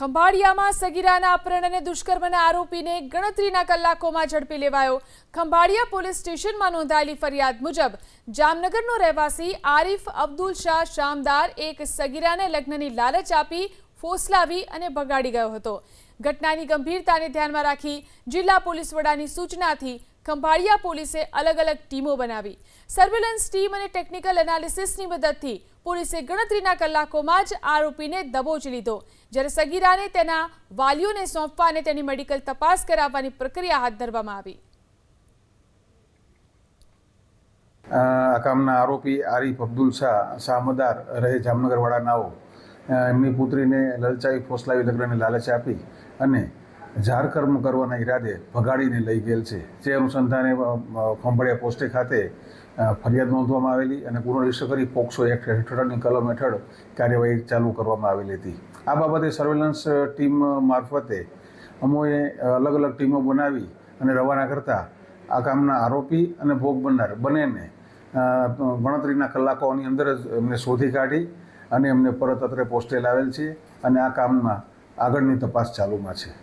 ખંભાળિયામાં સગીરાના અપહરણ અને દુષ્કર્મના આરોપીને ગણતરીના કલાકોમાં ઝડપી લેવાયો। ખંભાળિયા પોલીસ સ્ટેશનમાં નોંધાયેલી ફરિયાદ મુજબ જામનગરનો રહેવાસી આરિફ અબ્દુલ શાહ શામદાર એક સગીરાને લગ્નની લાલચ આપી ફોસલાવી અને ભગાડી ગયો હતો। ઘટનાની ગંભીરતાને ધ્યાનમાં રાખી જિલ્લા પોલીસ વડાની સૂચનાથી ખંભાળિયા પોલીસે અલગ અલગ ટીમો બનાવી। સર્વેલન્સ ટીમ અને ટેકનિકલ એનાલિસિસની મદદથી પોલીસે ગણતરીના કલાકોમાં જ આરોપીને દબોચી લીધો, જ્યારે સગીરાને તેના વાલીઓને સોંપવા અને તેની મેડિકલ તપાસ કરાવવાની પ્રક્રિયા હાથ ધરવામાં આવી। આ કામના આરોપી આરિફ અબ્દુલ શાહ શામદાર રહે જામનગરવાળા નાઓ એમની પુત્રીને લલચાવી ફોસલાવી લગ્નની લાલચ આપી અને જારકર્મ કરવાના ઈરાદે ભગાડીને લઈ ગયેલ છે। જે અનુસંધાને ખંભાળિયા પોસ્ટે ખાતે ફરિયાદ નોંધવામાં આવેલી અને ગુનો રજીસ્ટર કરી પોક્સો એક્ટ હેઠળની કલમ હેઠળ કાર્યવાહી ચાલુ કરવામાં આવેલી હતી। આ બાબતે સર્વેલન્સ ટીમ મારફતે અમોએ અલગ અલગ ટીમો બનાવી અને રવાના કરતા આ કામના આરોપી અને ભોગ બનનાર બંનેને ગણતરીના કલાકોની અંદર જ એમને શોધી કાઢી અને એમને પરત અત્રે પોસ્ટે લાવેલ છે અને આ કામમાં આગળની તપાસ ચાલુમાં છે।